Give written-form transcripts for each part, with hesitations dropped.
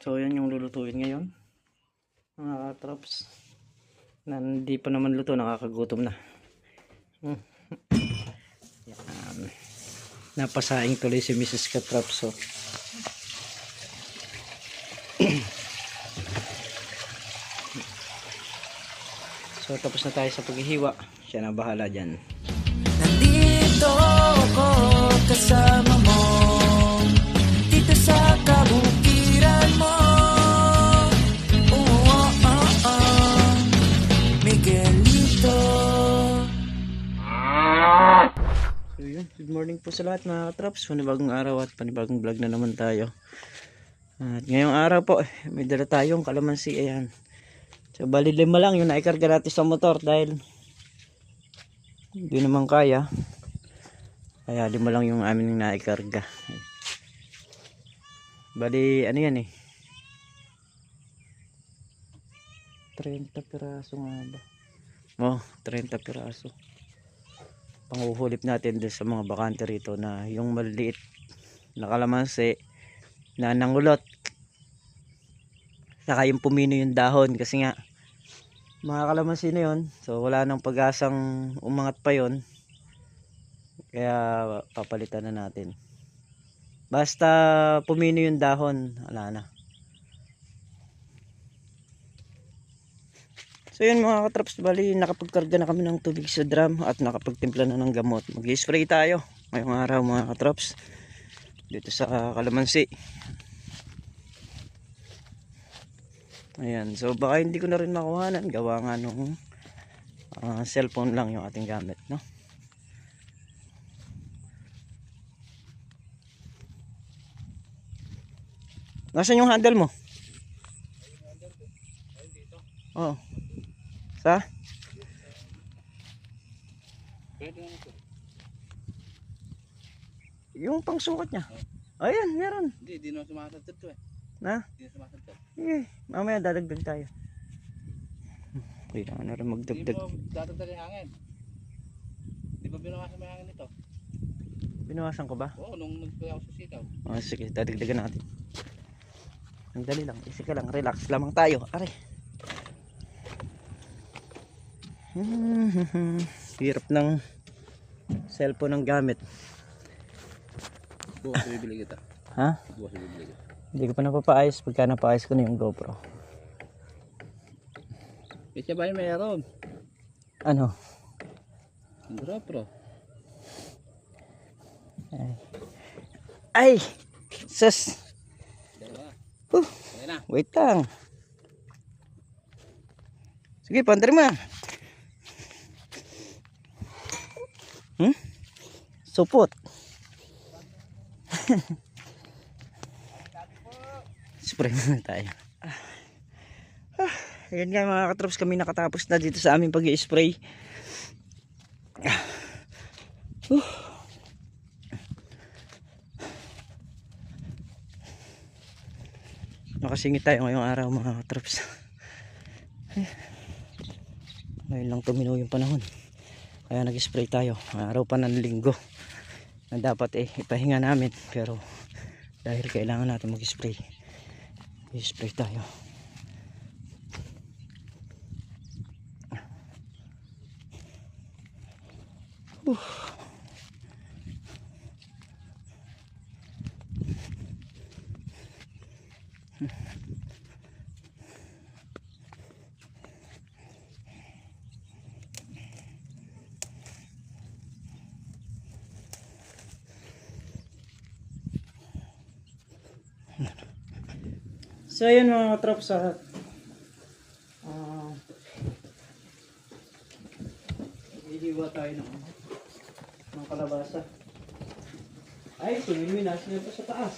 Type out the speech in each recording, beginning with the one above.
So yan yung lulutuin ngayon mga katrops. Na hindi pa naman luto, nakakagutom na. Yan. Napasaing tuloy si Mrs. Katrops. So tapos na tayo sa paghihiwa. Siya na bahala dyan. Nandito ako kasama mo dito sa kabukiran mo. Miguelito. So yun, good morning po sa lahat mga katrops. Panibagong araw at panibagong vlog na naman tayo. At ngayong araw po may dala tayong kalamansi. Ayan. So bali 5 lang yung naikarga natin sa motor dahil hindi naman kaya. Kaya 5 lang yung aming naikarga. Bali ano yan eh, 30 piraso nga ba? Oh, 30 piraso. Panguhulip natin din sa mga bakante rito na yung maliit na kalamansi na nangulot. Saka yung pumino yung dahon kasi nga mga kalamansi na yun. So wala nang pag-asang umangat pa yun. Kaya papalitan na natin. Basta pumino yung dahon, wala na. So yun mga katrops, bali nakapagkarga na kami ng tubig sa drum at nakapagtimpla na ng gamot. Mag-spray tayo ngayong araw mga katrops dito sa kalamansi. Ayan, so baka hindi ko na rin makuhanan, gawa nga nung cellphone lang yung ating gamit, no? Nasaan yung handle mo? Oh. Sa? Yung pangsukat niya. Ayan, meron. Hindi na sumasagtad to eh. Na? Hindi na sumasagtad. Mamaya dadagdag tayo. Kailangan na rin Hindi magdagdag. mo dadagdag yung hangin. Di ba binawasan mo yung hangin nito? Binawasan ko ba? Oo, nung nagpaya ako sa sitaw. Oh, sige, dadagdagan natin. Ang dali lang, easy ka lang, relax lamang tayo. Are. Hirap ng cellphone ng gamit. Bukas bibili kita. Ha? Bukas bibili kita. Hindi ko pa napapaayos pagka napaayos ko na yung GoPro. Kasi ba yung mayroon? Ano? Yung GoPro. Ay! Sus! Dalawa. Huh. Ayan na. Wait lang. Sige, pantry mo na. Supot. Spray muna tayo. Ayan nga mga katrops, kami nakatapos na dito sa aming pag-i-spray. Nakasingit tayo ngayong araw mga katrops. Ngayon lang tumino yung panahon. Kaya nag-spray tayo. Araw pa ng linggo na dapat ipahinga namin, pero dahil kailangan natin mag-spray, i-spray tayo. So yun mga katrops, hihiwa tayo ng kalabasa. Ay, sumiminas na ito sa taas.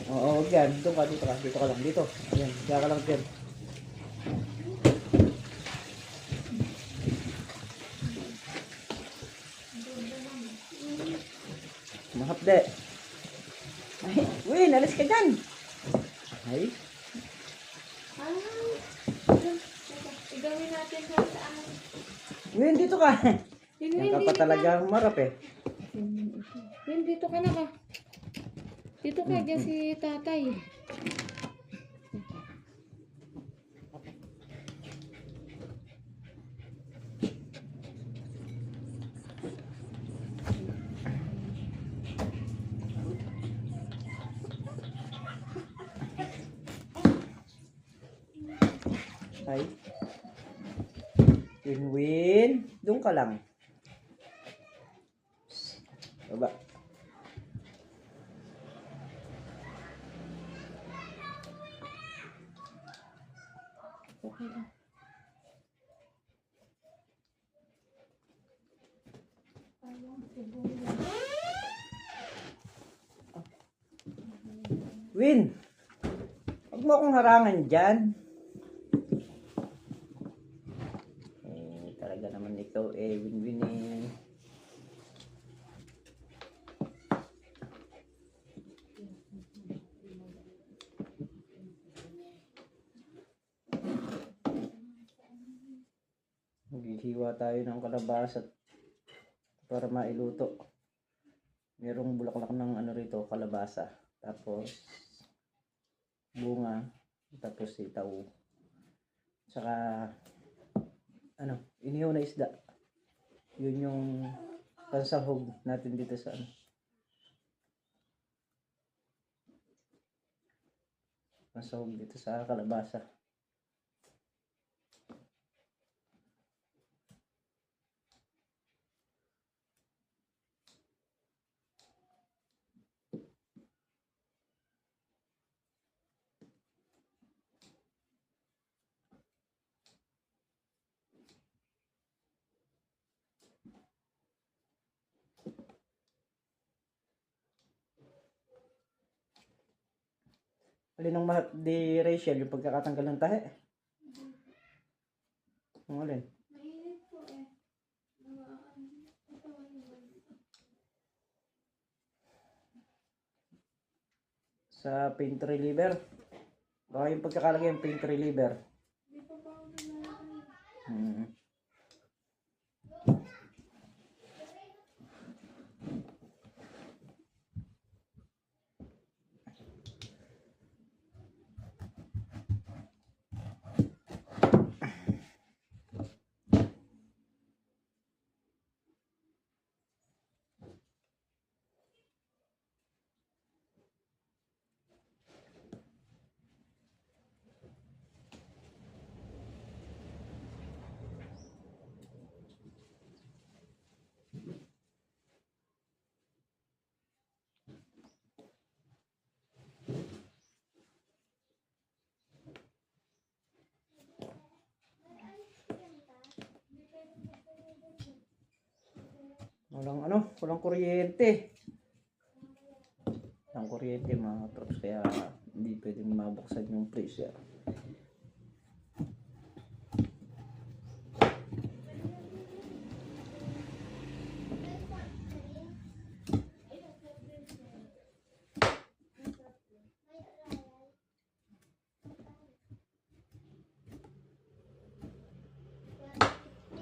Oo, yan. Dito ka lang. Dito. Ayan, diyan ka lang dyan. Mahapde. Ay, uy, nalis ka dyan. Ay. Igawin natin sa saan. Uy, dito ka. Yan ka pa talaga marap eh. Yan, dito ka na ka. Dito ka, dyan si tatay. Ay. Win-win. Doon ka lang. Baba. Okay lang. Win! Huwag mo akong harangan dyan. Talaga naman ikaw win-win eh. Maghihiwa tayo ng kalabasa para mailuto. Merong bulaklak ng ano rito, kalabasa. Tapos bunga, tapos sitaw. Saka ano, inihaw na isda. Yun yung pansahog natin dito sa ano. Pansahog dito sa kalabasa. Alin ang mahal di Rachel, yung pagkakatanggal ng tahe? Ang alin? Mainit po eh. Sa paint reliever. Baka yung pagkakalagay ng paint reliever. Di pa pa ako nalalaman. Walang kuryente. Walang kuryente mga troops, kaya hindi pwedeng mabuksan yung freezer.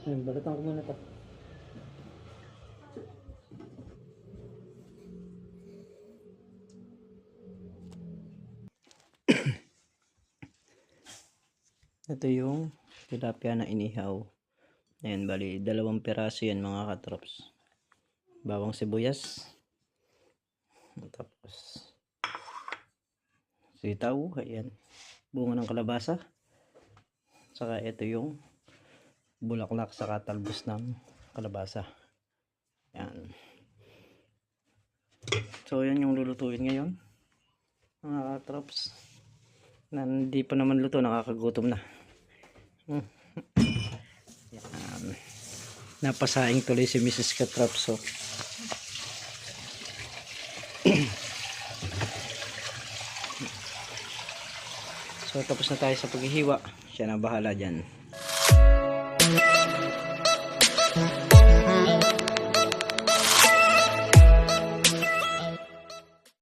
Balatan ko muna to. Ito yung tilapia na inihaw. Ayan, bali, 2 piraso yan mga katrops. Bawang sibuyas. Tapos sitaw, ayan. Bunga ng kalabasa. Saka ito yung bulaklak saka talbos ng kalabasa. Ayan. So yan yung lulutuin ngayon mga katrops. Na hindi pa naman luto, nakakagutom na. Yan. Napasaing tuloy si Mrs. Katrops. So tapos na tayo sa paghihiwa. Siya na bahala dyan.